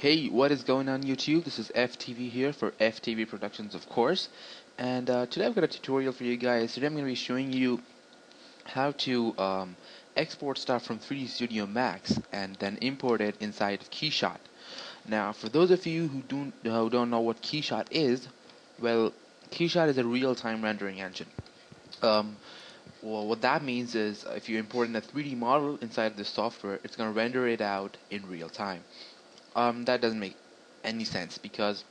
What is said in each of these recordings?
Hey, what is going on YouTube? This is FTV here for FTV Productions, of course. And today I've got a tutorial for you guys. Today I'm going to be showing you how to export stuff from 3dsMAX and then import it inside of KeyShot. Now, for those of you who don't know what KeyShot is, well, KeyShot is a real-time rendering engine. Well, what that means is if you import in a 3D model inside of the software, it's going to render it out in real time. That doesn't make any sense because,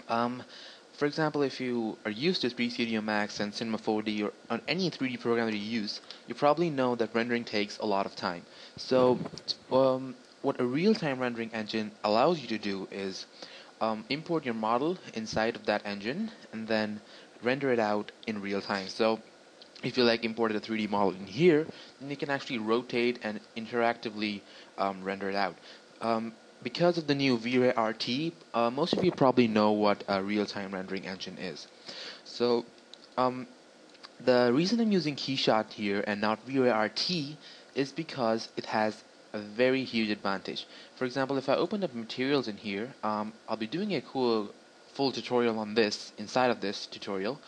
for example, if you are used to 3dsMAX and Cinema 4D or on any 3D program that you use, you probably know that rendering takes a lot of time. So, what a real-time rendering engine allows you to do is import your model inside of that engine and then render it out in real time. So, if you imported a 3D model in here, then you can actually rotate and interactively render it out. Because of the new V-Ray RT, most of you probably know what a real-time rendering engine is. So, the reason I'm using KeyShot here and not V-Ray RT is because it has a very huge advantage. For example, if I open up materials in here, I'll be doing a cool full tutorial on this inside of this tutorial.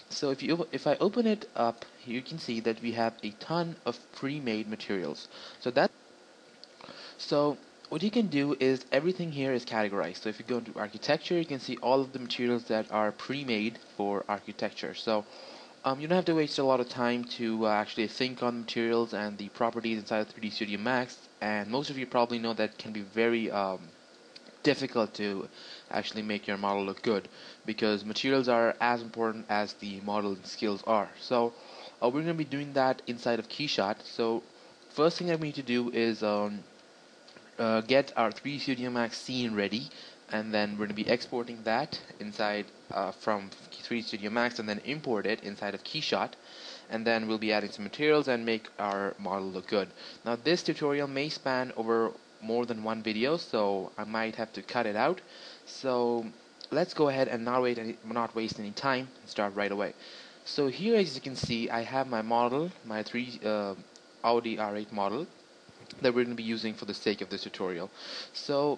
So if I open it up, you can see that we have a ton of pre-made materials. So what you can do is everything here is categorized. So if you go into architecture, you can see all of the materials that are pre-made for architecture. So you don't have to waste a lot of time to actually think on materials and the properties inside of 3dsMAX, and most of you probably know that can be very difficult to actually make your model look good because materials are as important as the modeling skills are. So we're going to be doing that inside of KeyShot. So first thing that we need to do is get our 3dsMAX scene ready, and then we're going to be exporting that inside from 3dsMAX and then import it inside of KeyShot, and then we'll be adding some materials and make our model look good. Now this tutorial may span over more than one video, so I might have to cut it out. So let's go ahead and not waste any time and start right away. So here, as you can see, I have my model, my Audi R8 model that we're going to be using for the sake of this tutorial. So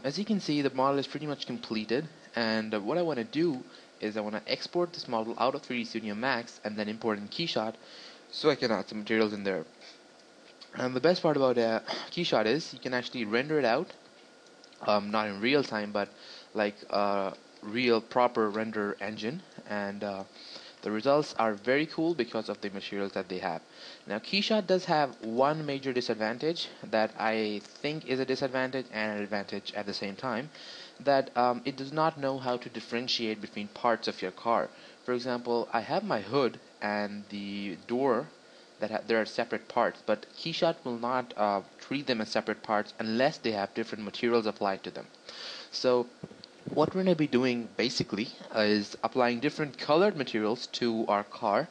as you can see, the model is pretty much completed, and what I want to do is I want to export this model out of 3dsMAX and then import in KeyShot so I can add some materials in there. And the best part about KeyShot is you can actually render it out, not in real time, but like a real proper render engine, and the results are very cool because of the materials that they have. Now KeyShot does have one major disadvantage that I think is a disadvantage and an advantage at the same time, that it does not know how to differentiate between parts of your car. For example, I have my hood and the door that there are separate parts, but KeyShot will not treat them as separate parts unless they have different materials applied to them. So what we're going to be doing basically is applying different colored materials to our car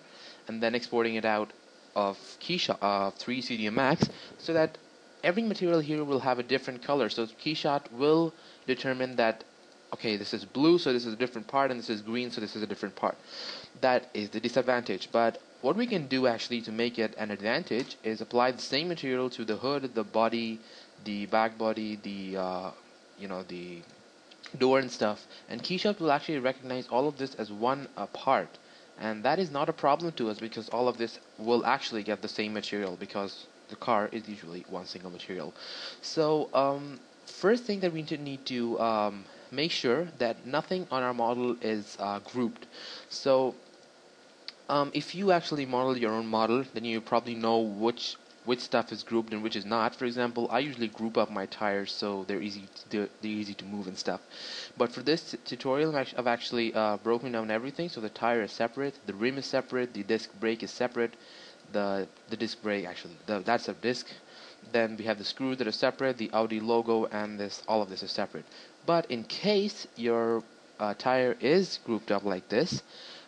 and then exporting it out of KeyShot 3dsMAX so that every material here will have a different color. So KeyShot will determine that, okay, this is blue, so this is a different part, and this is green, so this is a different part. That is the disadvantage. But what we can do actually to make it an advantage is apply the same material to the hood, the body, the back body, the the door and stuff, and KeyShot will actually recognize all of this as one part, and that is not a problem to us because all of this will actually get the same material because the car is usually one single material. So first thing that we need to make sure that nothing on our model is grouped. So if you actually model your own model, then you probably know which stuff is grouped and which is not. For example, I usually group up my tires so they're easy to move and stuff. But for this tutorial, I've actually broken down everything. So the tire is separate, the rim is separate, the disc brake is separate, the disc brake actually that's a disc. Then we have the screws that are separate, the Audi logo, and all of this is separate. But in case your tire is grouped up like this,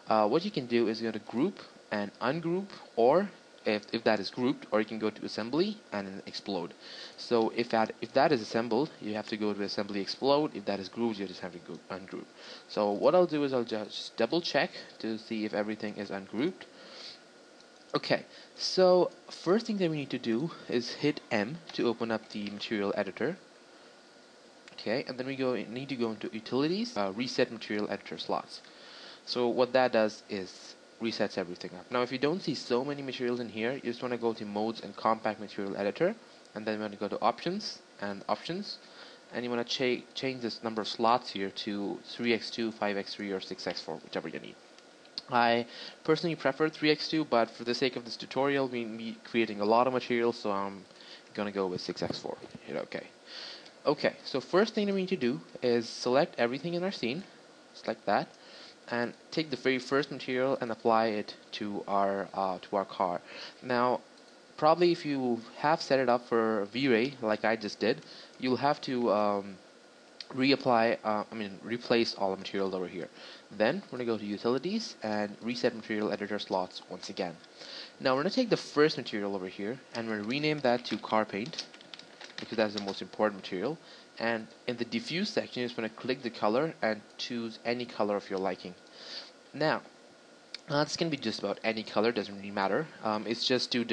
what you can do is you're going to group and ungroup, or if that is grouped, or you can go to assembly and explode. So if that is assembled, you have to go to assembly explode. If that is grouped, you just have to go ungroup. So what I'll do is I'll just double check to see if everything is ungrouped. Okay, so first thing that we need to do is hit M to open up the material editor. Okay, and then we need to go into utilities, reset material editor slots. So what that does is resets everything up. Now if you don't see so many materials in here, you just want to go to modes and compact material editor, and then you want to go to options, and you want to change this number of slots here to 3x2, 5x3, or 6x4, whichever you need. I personally prefer 3x2, but for the sake of this tutorial, we'll be creating a lot of material, so I'm gonna go with 6x4. Okay. Okay, so first thing that we need to do is select everything in our scene, just like that, and take the very first material and apply it to our car. Now, probably if you have set it up for V-Ray, like I just did, you'll have to replace all the materials over here. Then we're going to go to utilities and reset material editor slots once again. Now we're going to take the first material over here and we're going to rename that to car paint, because that's the most important material. And in the diffuse section, you're just going to click the color and choose any color of your liking. Now, this can be just about any color, doesn't really matter. It's just to help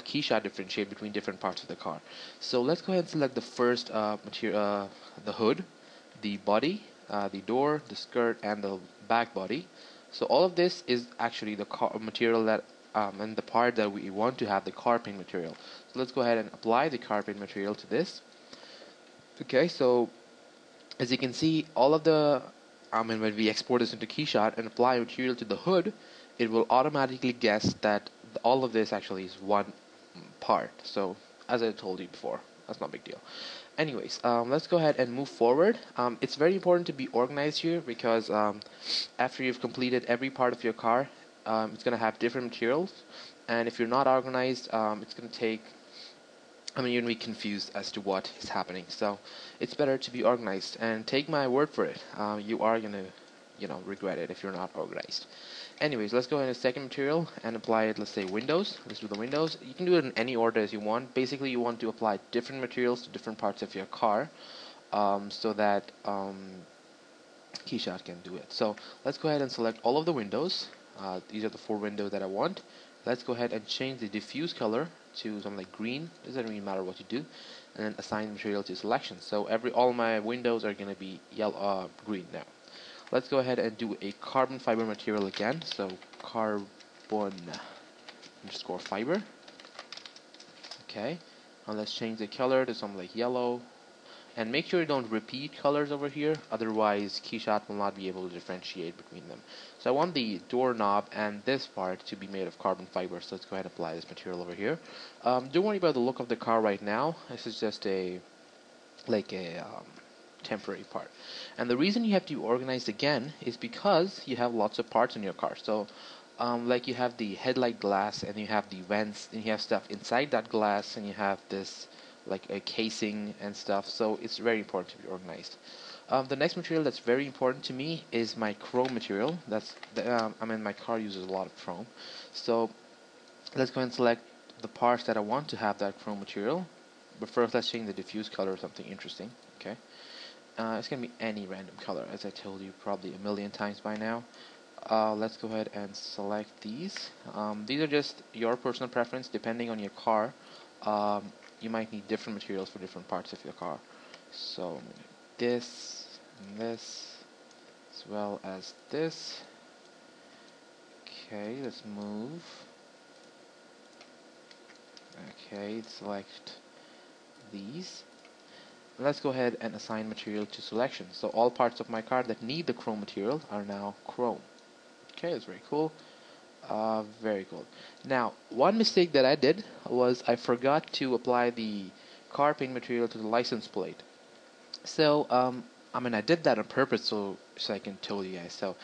KeyShot differentiate between different parts of the car. So let's go ahead and select the first material, the hood, the body, the door, the skirt, and the back body. So all of this is actually the car material that and the part that we want to have the car paint material. So let's go ahead and apply the car paint material to this. Okay, so as you can see, all of the when we export this into KeyShot and apply material to the hood, it will automatically guess that all of this actually is one part. So as I told you before, that's not a big deal. Anyways, let's go ahead and move forward. It's very important to be organized here, because after you've completed every part of your car, it's going to have different materials, and if you're not organized, it's going to take, you're going to be confused as to what is happening. So it's better to be organized, and take my word for it, you are going to regret it if you're not organized. Anyways, let's go into second material and apply it. Let's say windows. Let's do the windows. You can do it in any order as you want. Basically, you want to apply different materials to different parts of your car, so that KeyShot can do it. So let's go ahead and select all of the windows. These are the 4 windows that I want. Let's go ahead and change the diffuse color to something like green. It doesn't really matter what you do, and then assign material to selection. So all my windows are going to be green now. Let's go ahead and do a carbon fiber material again. So carbon underscore fiber. Okay, and let's change the color to something like yellow. And make sure you don't repeat colors over here, otherwise KeyShot will not be able to differentiate between them. So I want the doorknob and this part to be made of carbon fiber, so let's go ahead and apply this material over here. Don't worry about the look of the car right now. This is just a temporary part. And the reason you have to be organized again is because you have lots of parts in your car. So like you have the headlight glass, and you have the vents, and you have stuff inside that glass, and you have this like a casing and stuff. So it's very important to be organized. The next material that's very important to me is my chrome material. My car uses a lot of chrome. So let's go and select the parts that I want to have that chrome material. But first, let's change the diffuse color to something interesting. Okay, it's gonna be any random color, as I told you probably a million times by now. Let's go ahead and select these. These are just your personal preference, depending on your car. You might need different materials for different parts of your car. So this and this, as well as this. Okay, let's move. Okay, select these. Let's go ahead and assign material to selection. So all parts of my car that need the chrome material are now chrome. Okay, that's very cool. Very cool. Now, one mistake that I did was I forgot to apply the car paint material to the license plate. So, I did that on purpose so I can tell you guys. So,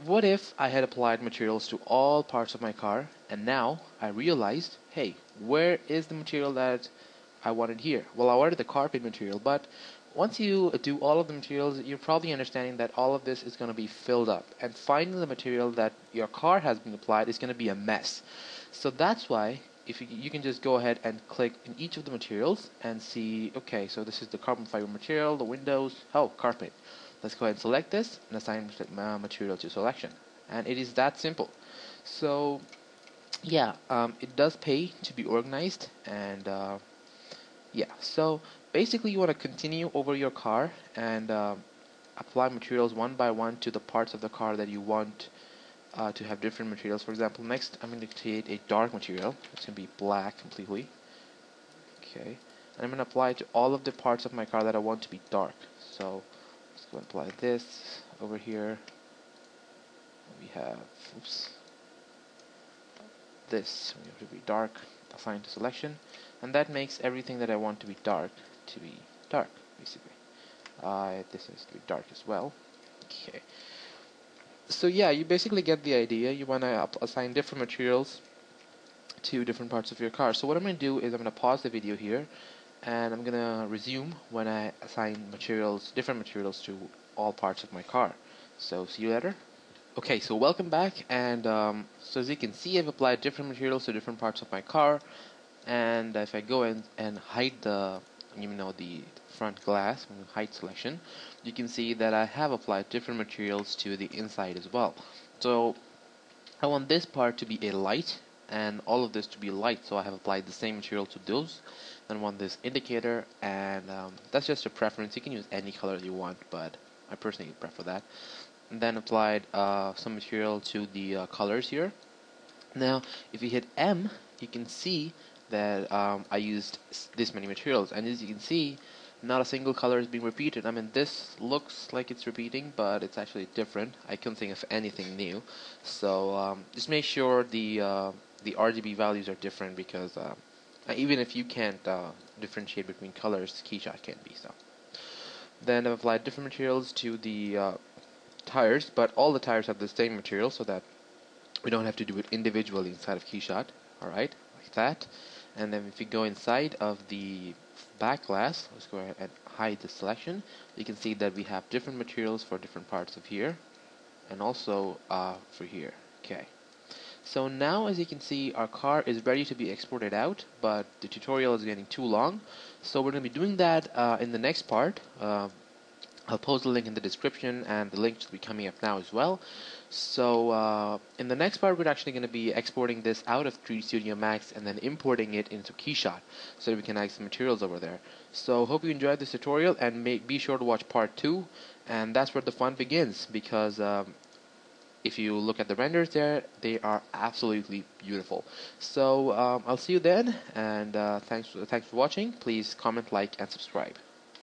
what if I had applied materials to all parts of my car, and now I realized, hey, where is the material that I wanted here? Well, I wanted the car paint material, but once you do all of the materials, you're probably understanding that all of this is going to be filled up, and finding the material that your car has been applied is going to be a mess. So that's why if you can just go ahead and click in each of the materials and see, okay, so this is the carbon fiber material, the windows, car paint. Let's go ahead and select this and assign material to selection, and it is that simple. So yeah, it does pay to be organized, and yeah, so basically you want to continue over your car and apply materials one by one to the parts of the car that you want to have different materials. For example, next I'm going to create a dark material. It's going to be black completely. Okay, and I'm going to apply it to all of the parts of my car that I want to be dark. So let's go and apply this over here. We have, oops, this we have to be dark, assign to selection, and that makes everything that I want to be dark basically. This is to be dark as well. Okay. So yeah, you basically get the idea. You want to assign different materials to different parts of your car. So what I'm going to do is I'm going to pause the video here, and I'm going to resume when I assign different materials to all parts of my car. So see you later. Okay, so welcome back, and so as you can see, I've applied different materials to different parts of my car. And if I go in and hide the front glass from height selection, you can see that I have applied different materials to the inside as well. So I want this part to be a light and all of this to be light, so I have applied the same material to those. Then I want this indicator, and that's just a preference. You can use any color you want, but I personally prefer that. And then applied some material to the colors here. Now if you hit M, you can see that I used this many materials, and as you can see, not a single color is being repeated. I mean, this looks like it's repeating, but it's actually different. I couldn't think of anything new. So just make sure the RGB values are different, because even if you can't differentiate between colors, KeyShot can be. So then I've applied different materials to the tires, but all the tires have the same material, so that we don't have to do it individually inside of KeyShot. Alright, like that. And then if you go inside of the back glass, let's go ahead and hide the selection. You can see that we have different materials for different parts of here, and also for here. Okay. So now, as you can see, our car is ready to be exported out, but the tutorial is getting too long. So we're going to be doing that in the next part. I'll post the link in the description, and the link will be coming up now as well. So in the next part, we're actually going to be exporting this out of 3dsMAX and then importing it into KeyShot, so that we can add some materials over there. So hope you enjoyed this tutorial, and be sure to watch part 2, and that's where the fun begins, because if you look at the renders there, they are absolutely beautiful. So I'll see you then, and thanks for watching. Please comment, like, and subscribe.